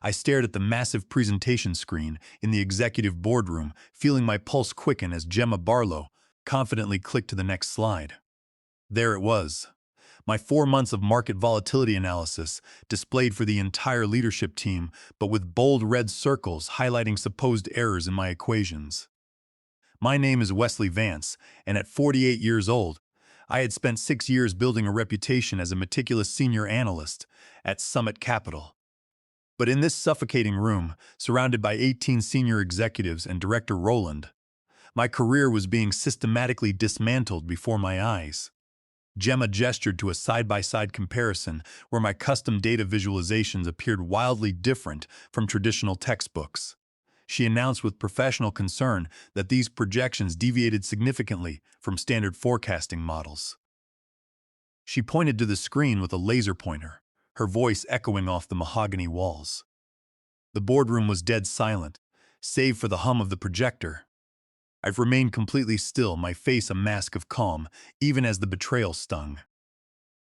I stared at the massive presentation screen in the executive boardroom, feeling my pulse quicken as Gemma Barlow confidently clicked to the next slide. There it was. My 4 months of market volatility analysis displayed for the entire leadership team, but with bold red circles highlighting supposed errors in my equations. My name is Wesley Vance, and at 48 years old, I had spent 6 years building a reputation as a meticulous senior analyst at Summit Capital. But in this suffocating room, surrounded by 18 senior executives and Director Rowland, my career was being systematically dismantled before my eyes. Gemma gestured to a side-by-side comparison where my custom data visualizations appeared wildly different from traditional textbooks. She announced with professional concern that these projections deviated significantly from standard forecasting models. She pointed to the screen with a laser pointer, her voice echoing off the mahogany walls. The boardroom was dead silent, save for the hum of the projector. I've remained completely still, my face a mask of calm, even as the betrayal stung.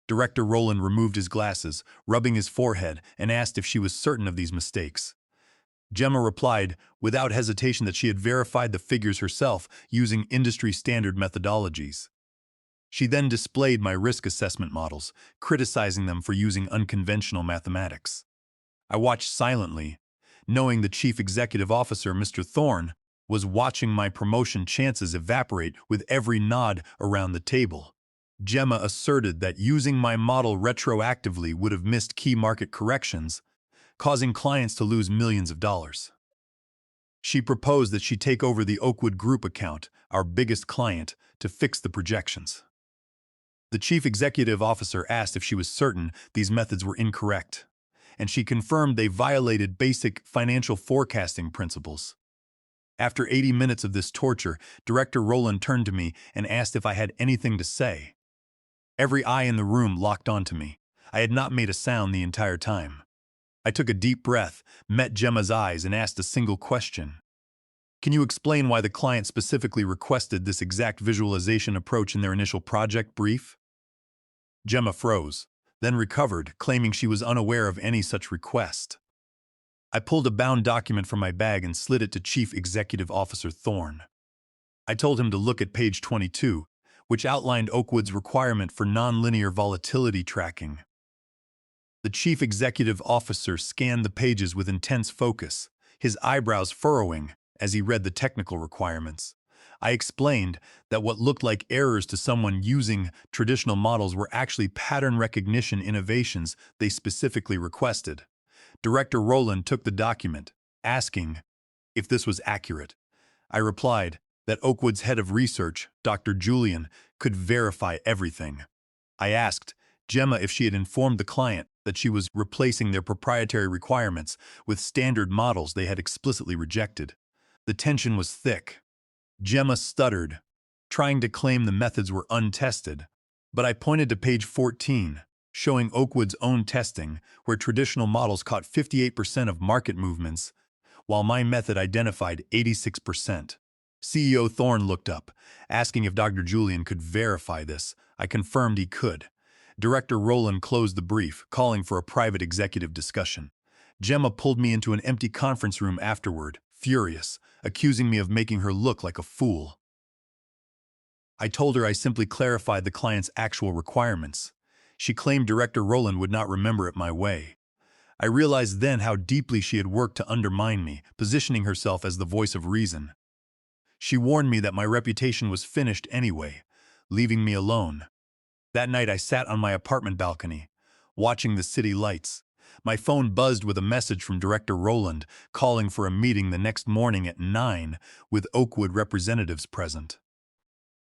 Director Rowland removed his glasses, rubbing his forehead, and asked if she was certain of these mistakes. Gemma replied, without hesitation, that she had verified the figures herself using industry-standard methodologies. She then displayed my risk assessment models, criticizing them for using unconventional mathematics. I watched silently, knowing the Chief Executive Officer, Mr. Thorne, was watching my promotion chances evaporate with every nod around the table. Gemma asserted that using my model retroactively would have missed key market corrections, causing clients to lose millions of dollars. She proposed that she take over the Oakwood Group account, our biggest client, to fix the projections. The Chief Executive Officer asked if she was certain these methods were incorrect, and she confirmed they violated basic financial forecasting principles. After 80 minutes of this torture, Director Rowland turned to me and asked if I had anything to say. Every eye in the room locked onto me. I had not made a sound the entire time. I took a deep breath, met Gemma's eyes, and asked a single question. Can you explain why the client specifically requested this exact visualization approach in their initial project brief? Gemma froze, then recovered, claiming she was unaware of any such request. I pulled a bound document from my bag and slid it to Chief Executive Officer Thorne. I told him to look at page 22, which outlined Oakwood's requirement for nonlinear volatility tracking. The Chief Executive Officer scanned the pages with intense focus, his eyebrows furrowing as he read the technical requirements. I explained that what looked like errors to someone using traditional models were actually pattern recognition innovations they specifically requested. Director Rowland took the document, asking if this was accurate. I replied that Oakwood's head of research, Dr. Julian, could verify everything. I asked Gemma if she had informed the client that she was replacing their proprietary requirements with standard models they had explicitly rejected. The tension was thick. Gemma stuttered, trying to claim the methods were untested, but I pointed to page 14, showing Oakwood's own testing, where traditional models caught 58% of market movements, while my method identified 86%. CEO Thorne looked up, asking if Dr. Julian could verify this. I confirmed he could. Director Rowland closed the brief, calling for a private executive discussion. Gemma pulled me into an empty conference room afterward, furious, accusing me of making her look like a fool. I told her I simply clarified the client's actual requirements. She claimed Director Rowland would not remember it my way. I realized then how deeply she had worked to undermine me, positioning herself as the voice of reason. She warned me that my reputation was finished anyway, leaving me alone. That night I sat on my apartment balcony, watching the city lights. My phone buzzed with a message from Director Rowland, calling for a meeting the next morning at 9 with Oakwood representatives present.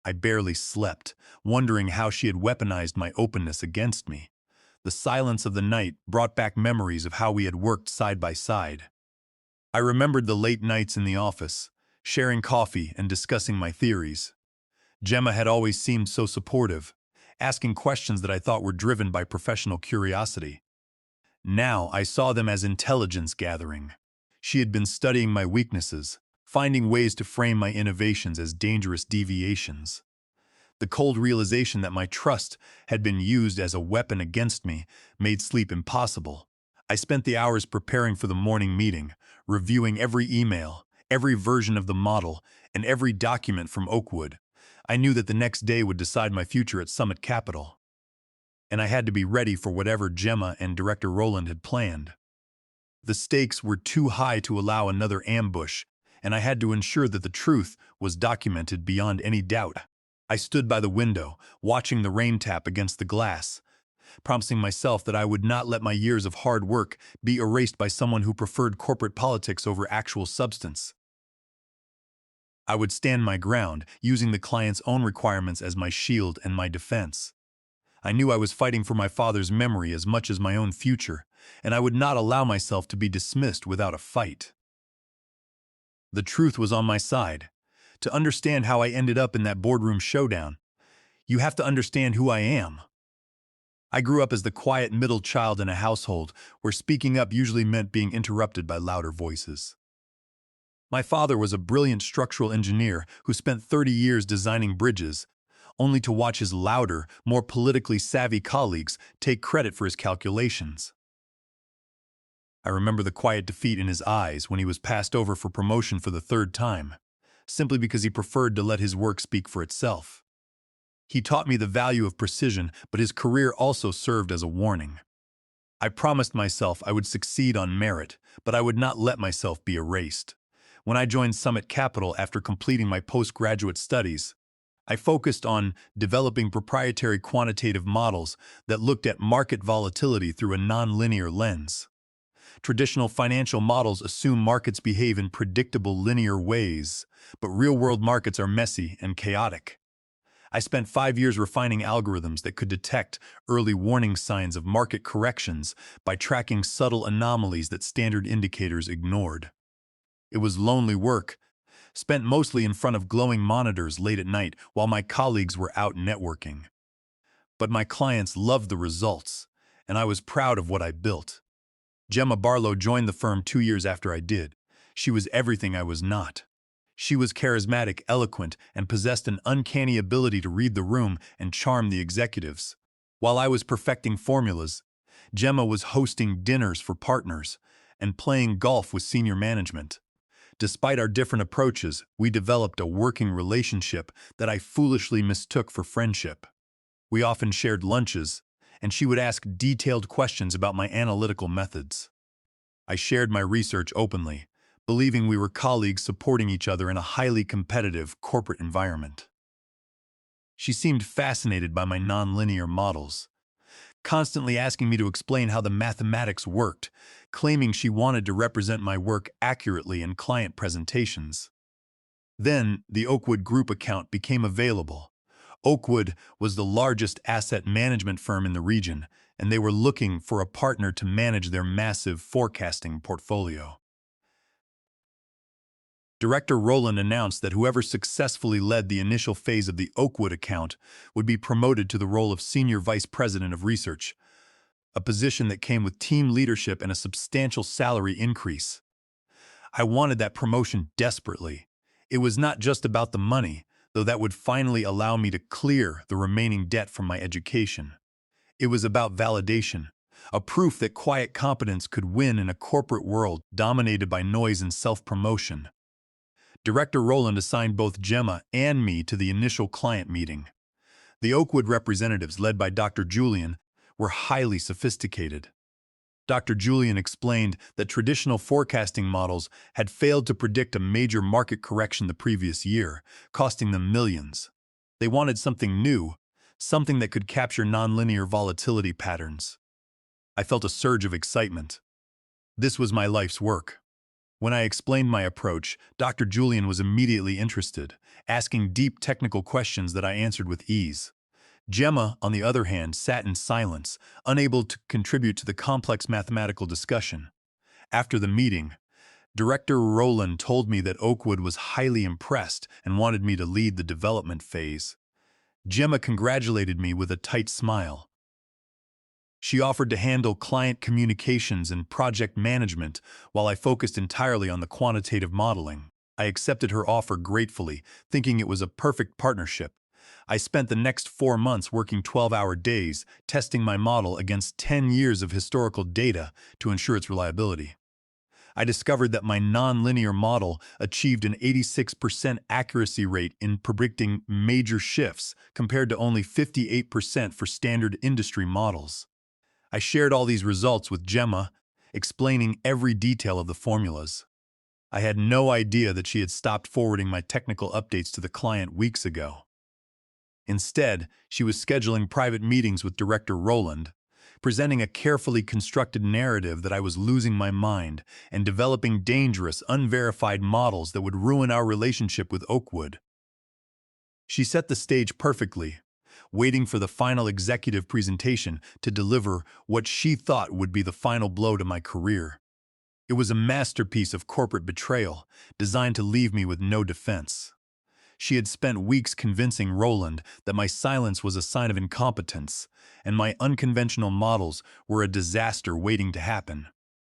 I barely slept, wondering how she had weaponized my openness against me. The silence of the night brought back memories of how we had worked side by side. I remembered the late nights in the office, sharing coffee and discussing my theories. Gemma had always seemed so supportive, asking questions that I thought were driven by professional curiosity. Now I saw them as intelligence gathering. She had been studying my weaknesses, finding ways to frame my innovations as dangerous deviations. The cold realization that my trust had been used as a weapon against me made sleep impossible. I spent the hours preparing for the morning meeting, reviewing every email, every version of the model, and every document from Oakwood. I knew that the next day would decide my future at Summit Capital, and I had to be ready for whatever Gemma and Director Roland had planned. The stakes were too high to allow another ambush, and I had to ensure that the truth was documented beyond any doubt. I stood by the window, watching the rain tap against the glass, promising myself that I would not let my years of hard work be erased by someone who preferred corporate politics over actual substance. I would stand my ground, using the client's own requirements as my shield and my defense. I knew I was fighting for my father's memory as much as my own future, and I would not allow myself to be dismissed without a fight. The truth was on my side. To understand how I ended up in that boardroom showdown, you have to understand who I am. I grew up as the quiet middle child in a household where speaking up usually meant being interrupted by louder voices. My father was a brilliant structural engineer who spent 30 years designing bridges, only to watch his louder, more politically savvy colleagues take credit for his calculations. I remember the quiet defeat in his eyes when he was passed over for promotion for the third time, simply because he preferred to let his work speak for itself. He taught me the value of precision, but his career also served as a warning. I promised myself I would succeed on merit, but I would not let myself be erased. When I joined Summit Capital after completing my postgraduate studies, I focused on developing proprietary quantitative models that looked at market volatility through a nonlinear lens. Traditional financial models assume markets behave in predictable linear ways, but real-world markets are messy and chaotic. I spent 5 years refining algorithms that could detect early warning signs of market corrections by tracking subtle anomalies that standard indicators ignored. It was lonely work, spent mostly in front of glowing monitors late at night while my colleagues were out networking. But my clients loved the results, and I was proud of what I built. Gemma Barlow joined the firm 2 years after I did. She was everything I was not. She was charismatic, eloquent, and possessed an uncanny ability to read the room and charm the executives. While I was perfecting formulas, Gemma was hosting dinners for partners and playing golf with senior management. Despite our different approaches, we developed a working relationship that I foolishly mistook for friendship. We often shared lunches, and she would ask detailed questions about my analytical methods. I shared my research openly, believing we were colleagues supporting each other in a highly competitive corporate environment. She seemed fascinated by my nonlinear models, constantly asking me to explain how the mathematics worked, claiming she wanted to represent my work accurately in client presentations. Then, the Oakwood Group account became available. Oakwood was the largest asset management firm in the region, and they were looking for a partner to manage their massive forecasting portfolio. Director Roland announced that whoever successfully led the initial phase of the Oakwood account would be promoted to the role of Senior Vice President of Research, a position that came with team leadership and a substantial salary increase. I wanted that promotion desperately. It was not just about the money, though that would finally allow me to clear the remaining debt from my education. It was about validation, a proof that quiet competence could win in a corporate world dominated by noise and self-promotion. Director Roland assigned both Gemma and me to the initial client meeting. The Oakwood representatives, led by Dr. Julian, were highly sophisticated. Dr. Julian explained that traditional forecasting models had failed to predict a major market correction the previous year, costing them millions. They wanted something new, something that could capture nonlinear volatility patterns. I felt a surge of excitement. This was my life's work. When I explained my approach, Dr. Julian was immediately interested, asking deep technical questions that I answered with ease. Gemma, on the other hand, sat in silence, unable to contribute to the complex mathematical discussion. After the meeting, Director Roland told me that Oakwood was highly impressed and wanted me to lead the development phase. Gemma congratulated me with a tight smile. She offered to handle client communications and project management while I focused entirely on the quantitative modeling. I accepted her offer gratefully, thinking it was a perfect partnership. I spent the next 4 months working 12-hour days, testing my model against 10 years of historical data to ensure its reliability. I discovered that my nonlinear model achieved an 86% accuracy rate in predicting major shifts compared to only 58% for standard industry models. I shared all these results with Gemma, explaining every detail of the formulas. I had no idea that she had stopped forwarding my technical updates to the client weeks ago. Instead, she was scheduling private meetings with Director Roland, presenting a carefully constructed narrative that I was losing my mind and developing dangerous, unverified models that would ruin our relationship with Oakwood. She set the stage perfectly, waiting for the final executive presentation to deliver what she thought would be the final blow to my career. It was a masterpiece of corporate betrayal, designed to leave me with no defense. She had spent weeks convincing Roland that my silence was a sign of incompetence, and my unconventional models were a disaster waiting to happen.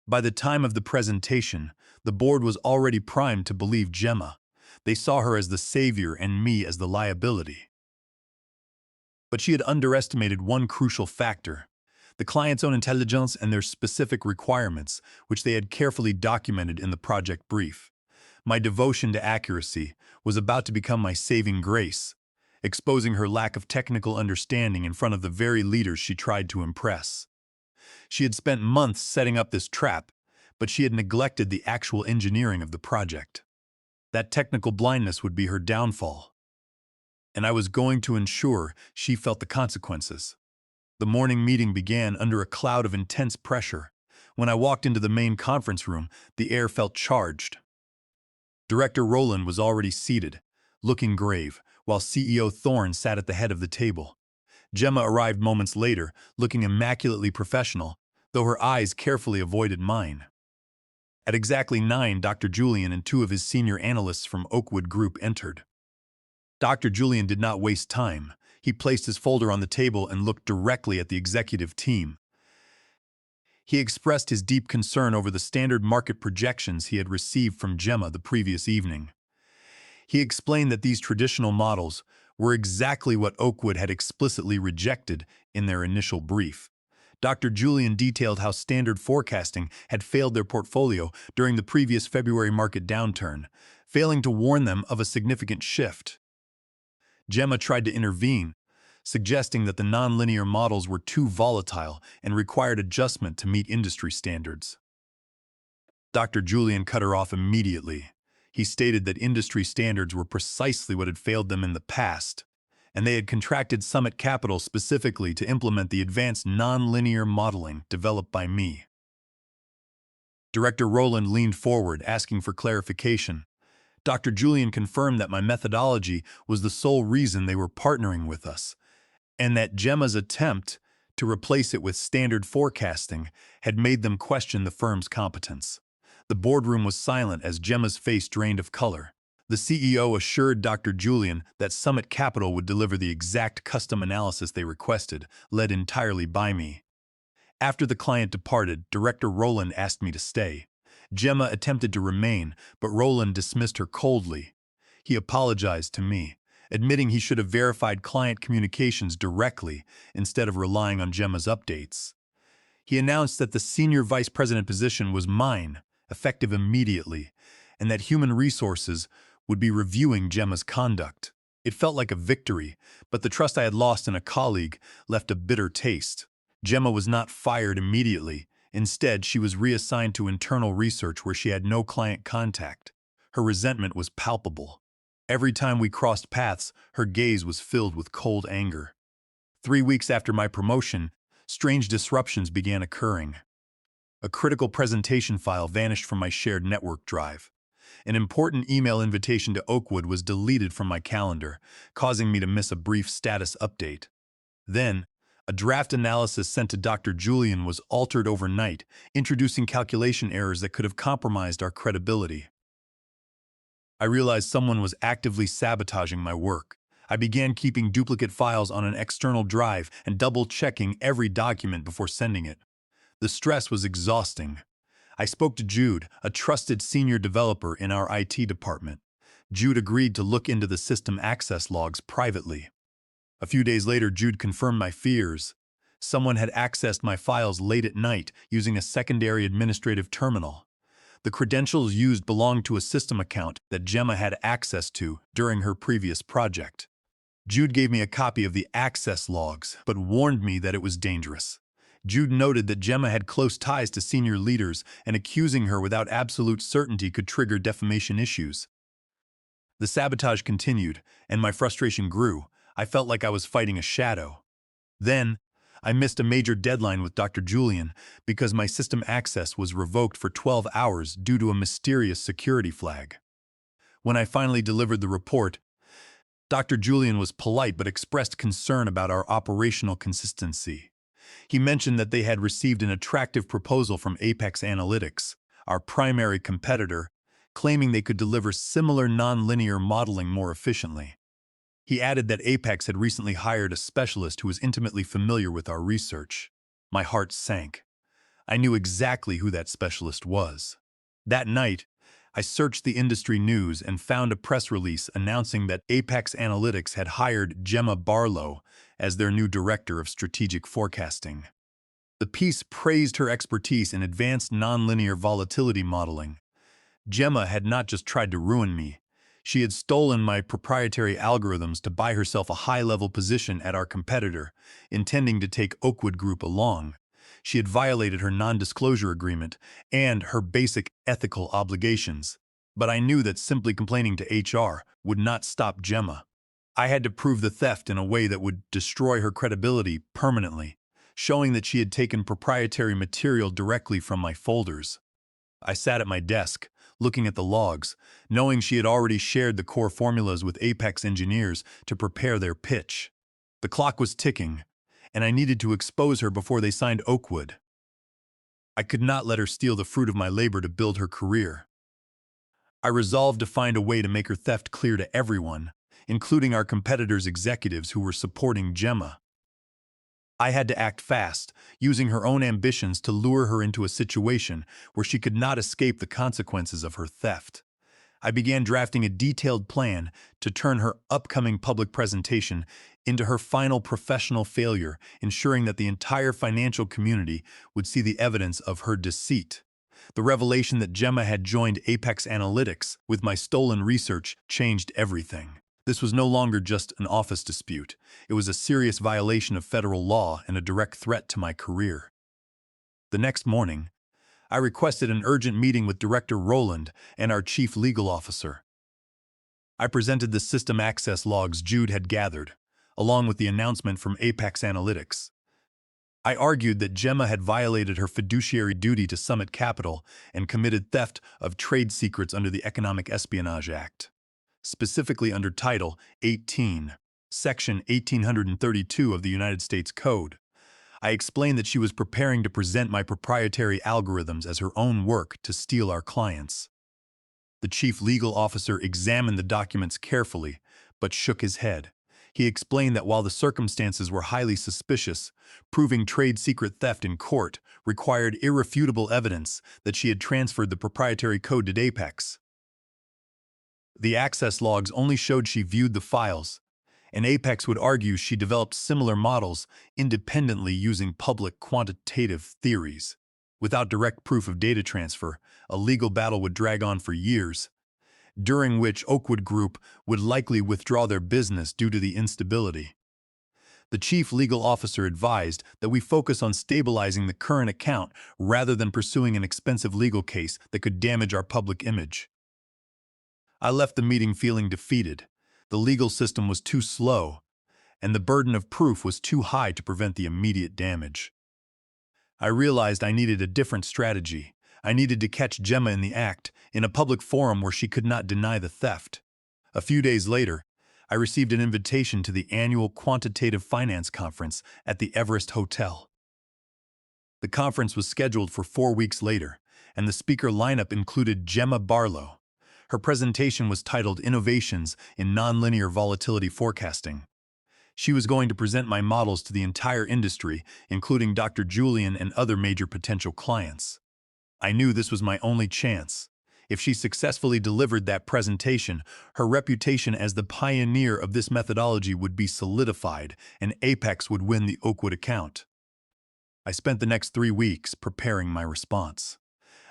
By the time of the presentation, the board was already primed to believe Gemma. They saw her as the savior and me as the liability. But she had underestimated one crucial factor: the client's own intelligence and their specific requirements, which they had carefully documented in the project brief. My devotion to accuracy was about to become my saving grace, exposing her lack of technical understanding in front of the very leaders she tried to impress. She had spent months setting up this trap, but she had neglected the actual engineering of the project. That technical blindness would be her downfall, and I was going to ensure she felt the consequences. The morning meeting began under a cloud of intense pressure. When I walked into the main conference room, the air felt charged. Director Roland was already seated, looking grave, while CEO Thorne sat at the head of the table. Gemma arrived moments later, looking immaculately professional, though her eyes carefully avoided mine. At exactly 9, Dr. Julian and two of his senior analysts from Oakwood Group entered. Dr. Julian did not waste time. He placed his folder on the table and looked directly at the executive team. He expressed his deep concern over the standard market projections he had received from Gemma the previous evening. He explained that these traditional models were exactly what Oakwood had explicitly rejected in their initial brief. Dr. Julian detailed how standard forecasting had failed their portfolio during the previous February market downturn, failing to warn them of a significant shift. Gemma tried to intervene, suggesting that the nonlinear models were too volatile and required adjustment to meet industry standards. Dr. Julian cut her off immediately. He stated that industry standards were precisely what had failed them in the past, and they had contracted Summit Capital specifically to implement the advanced nonlinear modeling developed by me. Director Roland leaned forward, asking for clarification. Dr. Julian confirmed that my methodology was the sole reason they were partnering with us, and that Gemma's attempt to replace it with standard forecasting had made them question the firm's competence. The boardroom was silent as Gemma's face drained of color. The CEO assured Dr. Julian that Summit Capital would deliver the exact custom analysis they requested, led entirely by me. After the client departed, Director Roland asked me to stay. Gemma attempted to remain, but Roland dismissed her coldly. He apologized to me, admitting he should have verified client communications directly instead of relying on Gemma's updates. He announced that the senior vice president position was mine, effective immediately, and that human resources would be reviewing Gemma's conduct. It felt like a victory, but the trust I had lost in a colleague left a bitter taste. Gemma was not fired immediately. Instead, she was reassigned to internal research where she had no client contact. Her resentment was palpable. Every time we crossed paths, her gaze was filled with cold anger. 3 weeks after my promotion, strange disruptions began occurring. A critical presentation file vanished from my shared network drive. An important email invitation to Oakwood was deleted from my calendar, causing me to miss a brief status update. Then, a draft analysis sent to Dr. Julian was altered overnight, introducing calculation errors that could have compromised our credibility. I realized someone was actively sabotaging my work. I began keeping duplicate files on an external drive and double-checking every document before sending it. The stress was exhausting. I spoke to Jude, a trusted senior developer in our IT department. Jude agreed to look into the system access logs privately. A few days later, Jude confirmed my fears. Someone had accessed my files late at night using a secondary administrative terminal. The credentials used belonged to a system account that Gemma had access to during her previous project. Jude gave me a copy of the access logs, but warned me that it was dangerous. Jude noted that Gemma had close ties to senior leaders, and accusing her without absolute certainty could trigger defamation issues. The sabotage continued, and my frustration grew. I felt like I was fighting a shadow. Then, I missed a major deadline with Dr. Julian because my system access was revoked for 12 hours due to a mysterious security flag. When I finally delivered the report, Dr. Julian was polite but expressed concern about our operational consistency. He mentioned that they had received an attractive proposal from Apex Analytics, our primary competitor, claiming they could deliver similar nonlinear modeling more efficiently. He added that Apex had recently hired a specialist who was intimately familiar with our research. My heart sank. I knew exactly who that specialist was. That night, I searched the industry news and found a press release announcing that Apex Analytics had hired Gemma Barlow as their new director of strategic forecasting. The piece praised her expertise in advanced nonlinear volatility modeling. Gemma had not just tried to ruin me. She had stolen my proprietary algorithms to buy herself a high-level position at our competitor, intending to take Oakwood Group along. She had violated her non-disclosure agreement and her basic ethical obligations. But I knew that simply complaining to HR would not stop Gemma. I had to prove the theft in a way that would destroy her credibility permanently, showing that she had taken proprietary material directly from my folders. I sat at my desk, looking at the logs, knowing she had already shared the core formulas with Apex engineers to prepare their pitch. The clock was ticking, and I needed to expose her before they signed Oakwood. I could not let her steal the fruit of my labor to build her career. I resolved to find a way to make her theft clear to everyone, including our competitors' executives who were supporting Gemma. I had to act fast, using her own ambitions to lure her into a situation where she could not escape the consequences of her theft. I began drafting a detailed plan to turn her upcoming public presentation into her final professional failure, ensuring that the entire financial community would see the evidence of her deceit. The revelation that Gemma had joined Apex Analytics with my stolen research changed everything. This was no longer just an office dispute. It was a serious violation of federal law and a direct threat to my career. The next morning, I requested an urgent meeting with Director Rowland and our Chief Legal Officer. I presented the system access logs Jude had gathered, along with the announcement from Apex Analytics. I argued that Gemma had violated her fiduciary duty to Summit Capital and committed theft of trade secrets under the Economic Espionage Act, specifically under Title 18, Section 1832 of the United States Code. I explained that she was preparing to present my proprietary algorithms as her own work to steal our clients. The chief legal officer examined the documents carefully, but shook his head. He explained that while the circumstances were highly suspicious, proving trade secret theft in court required irrefutable evidence that she had transferred the proprietary code to Apex. The access logs only showed she viewed the files, and Apex would argue she developed similar models independently using public quantitative theories. Without direct proof of data transfer, a legal battle would drag on for years, during which Oakwood Group would likely withdraw their business due to the instability. The chief legal officer advised that we focus on stabilizing the current account rather than pursuing an expensive legal case that could damage our public image. I left the meeting feeling defeated. The legal system was too slow, and the burden of proof was too high to prevent the immediate damage. I realized I needed a different strategy. I needed to catch Gemma in the act, in a public forum where she could not deny the theft. A few days later, I received an invitation to the annual Quantitative Finance Conference at the Everest Hotel. The conference was scheduled for 4 weeks later, and the speaker lineup included Gemma Barlow. Her presentation was titled Innovations in Nonlinear Volatility Forecasting. She was going to present my models to the entire industry, including Dr. Julian and other major potential clients. I knew this was my only chance. If she successfully delivered that presentation, her reputation as the pioneer of this methodology would be solidified, and Apex would win the Oakwood account. I spent the next 3 weeks preparing my response.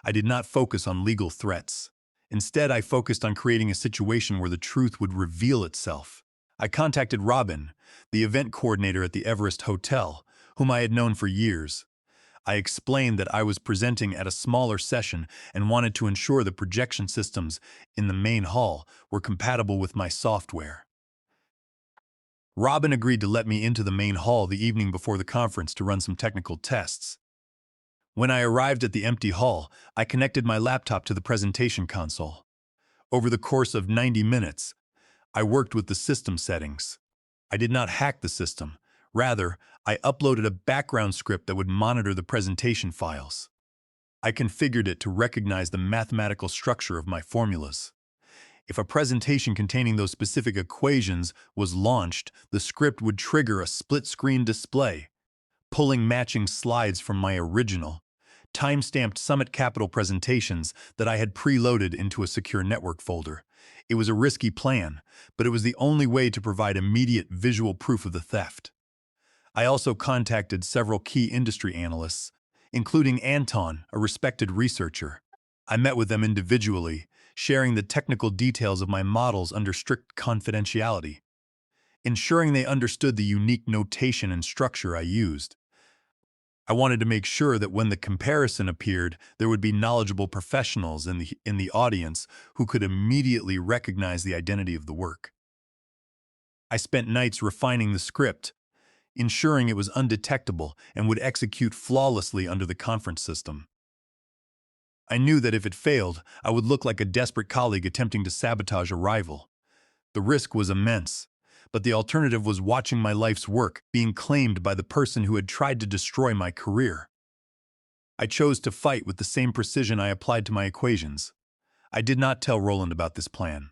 I did not focus on legal threats. Instead, I focused on creating a situation where the truth would reveal itself. I contacted Robin, the event coordinator at the Everest Hotel, whom I had known for years. I explained that I was presenting at a smaller session and wanted to ensure the projection systems in the main hall were compatible with my software. Robin agreed to let me into the main hall the evening before the conference to run some technical tests. When I arrived at the empty hall, I connected my laptop to the presentation console. Over the course of 90 minutes, I worked with the system settings. I did not hack the system. Rather, I uploaded a background script that would monitor the presentation files. I configured it to recognize the mathematical structure of my formulas. If a presentation containing those specific equations was launched, the script would trigger a split-screen display, pulling matching slides from my original, time-stamped Summit Capital presentations that I had preloaded into a secure network folder. It was a risky plan, but it was the only way to provide immediate visual proof of the theft. I also contacted several key industry analysts, including Anton, a respected researcher. I met with them individually, sharing the technical details of my models under strict confidentiality, ensuring they understood the unique notation and structure I used. I wanted to make sure that when the comparison appeared, there would be knowledgeable professionals in the audience who could immediately recognize the identity of the work. I spent nights refining the script, ensuring it was undetectable and would execute flawlessly under the conference system. I knew that if it failed, I would look like a desperate colleague attempting to sabotage a rival. The risk was immense, but the alternative was watching my life's work being claimed by the person who had tried to destroy my career. I chose to fight with the same precision I applied to my equations. I did not tell Roland about this plan.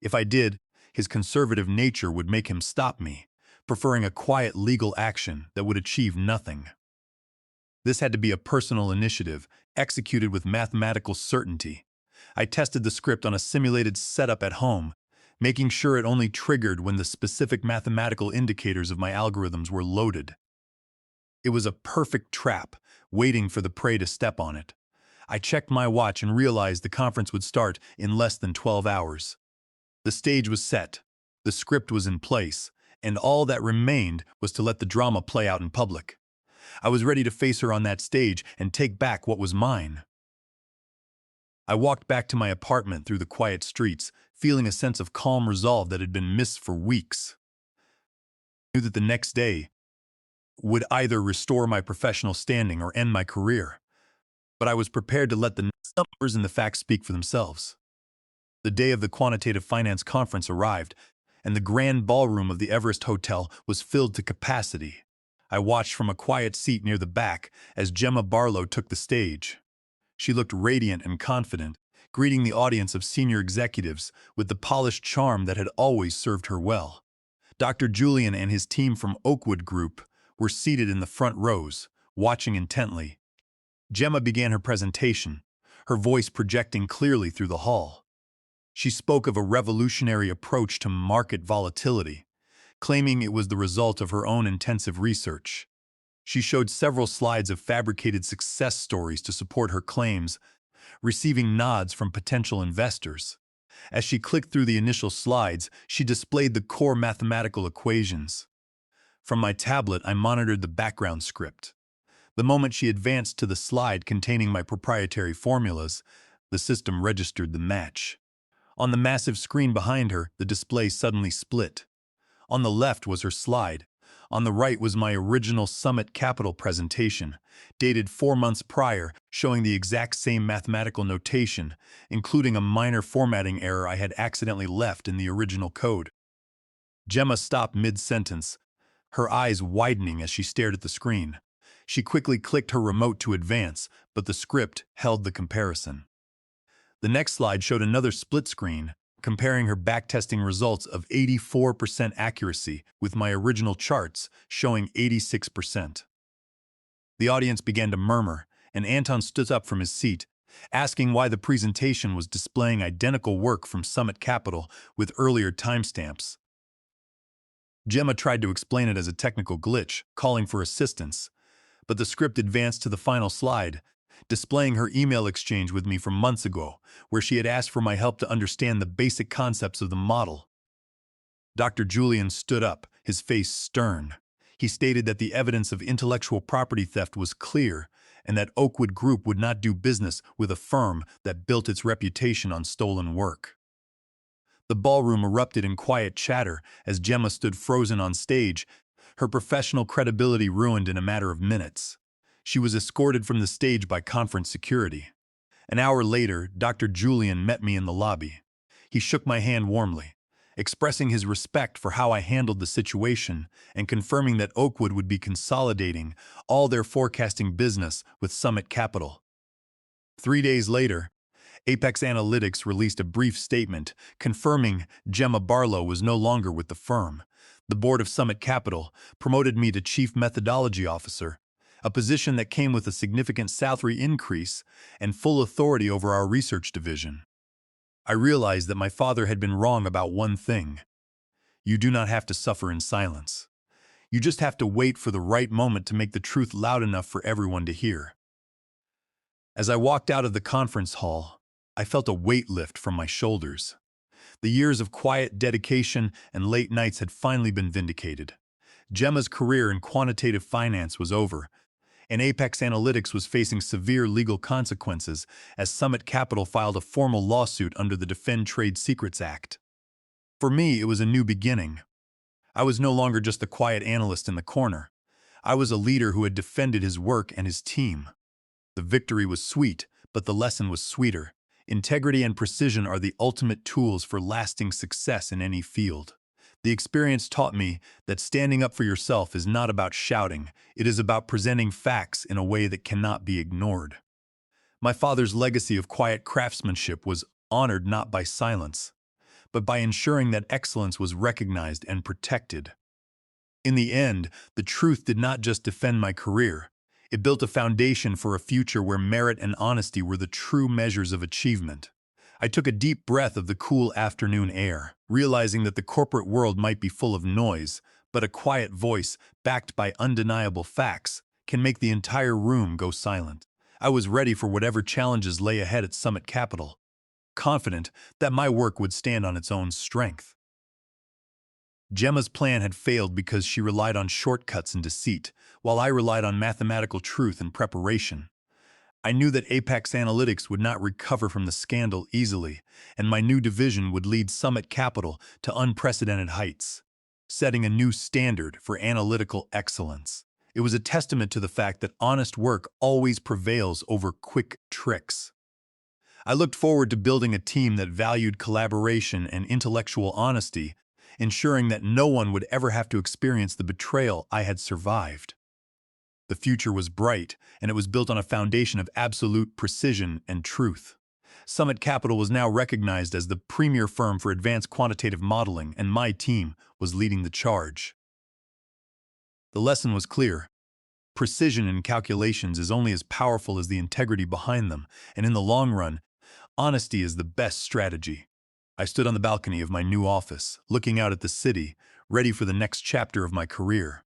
If I did, his conservative nature would make him stop me, preferring a quiet legal action that would achieve nothing. This had to be a personal initiative, executed with mathematical certainty. I tested the script on a simulated setup at home, making sure it only triggered when the specific mathematical indicators of my algorithms were loaded. It was a perfect trap, waiting for the prey to step on it. I checked my watch and realized the conference would start in less than 12 hours. The stage was set, the script was in place, and all that remained was to let the drama play out in public. I was ready to face her on that stage and take back what was mine. I walked back to my apartment through the quiet streets, feeling a sense of calm resolve that had been missed for weeks. I knew that the next day would either restore my professional standing or end my career, but I was prepared to let the numbers and the facts speak for themselves. The day of the quantitative finance conference arrived, and the grand ballroom of the Everest Hotel was filled to capacity. I watched from a quiet seat near the back as Gemma Barlow took the stage. She looked radiant and confident, greeting the audience of senior executives with the polished charm that had always served her well. Dr. Julian and his team from Oakwood Group were seated in the front rows, watching intently. Gemma began her presentation, her voice projecting clearly through the hall. She spoke of a revolutionary approach to market volatility, claiming it was the result of her own intensive research. She showed several slides of fabricated success stories to support her claims, receiving nods from potential investors. As she clicked through the initial slides, she displayed the core mathematical equations. From my tablet, I monitored the background script. The moment she advanced to the slide containing my proprietary formulas, the system registered the match. On the massive screen behind her, the display suddenly split. On the left was her slide. On the right was my original Summit Capital presentation, dated 4 months prior, showing the exact same mathematical notation, including a minor formatting error I had accidentally left in the original code. Gemma stopped mid-sentence, her eyes widening as she stared at the screen. She quickly clicked her remote to advance, but the script held the comparison. The next slide showed another split screen, comparing her backtesting results of 84% accuracy with my original charts showing 86%. The audience began to murmur, and Anton stood up from his seat, asking why the presentation was displaying identical work from Summit Capital with earlier timestamps. Gemma tried to explain it as a technical glitch, calling for assistance, but the script advanced to the final slide, displaying her email exchange with me from months ago, where she had asked for my help to understand the basic concepts of the model. Dr. Julian stood up, his face stern. He stated that the evidence of intellectual property theft was clear and that Oakwood Group would not do business with a firm that built its reputation on stolen work. The ballroom erupted in quiet chatter as Gemma stood frozen on stage, her professional credibility ruined in a matter of minutes. She was escorted from the stage by conference security. An hour later, Dr. Julian met me in the lobby. He shook my hand warmly, expressing his respect for how I handled the situation and confirming that Oakwood would be consolidating all their forecasting business with Summit Capital. 3 days later, Apex Analytics released a brief statement confirming Gemma Barlow was no longer with the firm. The board of Summit Capital promoted me to Chief Methodology Officer, a position that came with a significant salary increase and full authority over our research division. I realized that my father had been wrong about one thing. You do not have to suffer in silence. You just have to wait for the right moment to make the truth loud enough for everyone to hear. As I walked out of the conference hall, I felt a weight lift from my shoulders. The years of quiet dedication and late nights had finally been vindicated. Gemma's career in quantitative finance was over, and Apex Analytics was facing severe legal consequences as Summit Capital filed a formal lawsuit under the Defend Trade Secrets Act. For me, it was a new beginning. I was no longer just the quiet analyst in the corner. I was a leader who had defended his work and his team. The victory was sweet, but the lesson was sweeter. Integrity and precision are the ultimate tools for lasting success in any field. The experience taught me that standing up for yourself is not about shouting, it is about presenting facts in a way that cannot be ignored. My father's legacy of quiet craftsmanship was honored not by silence, but by ensuring that excellence was recognized and protected. In the end, the truth did not just defend my career, it built a foundation for a future where merit and honesty were the true measures of achievement. I took a deep breath of the cool afternoon air, realizing that the corporate world might be full of noise, but a quiet voice, backed by undeniable facts, can make the entire room go silent. I was ready for whatever challenges lay ahead at Summit Capital, confident that my work would stand on its own strength. Gemma's plan had failed because she relied on shortcuts and deceit, while I relied on mathematical truth and preparation. I knew that Apex Analytics would not recover from the scandal easily, and my new division would lead Summit Capital to unprecedented heights, setting a new standard for analytical excellence. It was a testament to the fact that honest work always prevails over quick tricks. I looked forward to building a team that valued collaboration and intellectual honesty, ensuring that no one would ever have to experience the betrayal I had survived. The future was bright, and it was built on a foundation of absolute precision and truth. Summit Capital was now recognized as the premier firm for advanced quantitative modeling, and my team was leading the charge. The lesson was clear. Precision in calculations is only as powerful as the integrity behind them, and in the long run, honesty is the best strategy. I stood on the balcony of my new office, looking out at the city, ready for the next chapter of my career.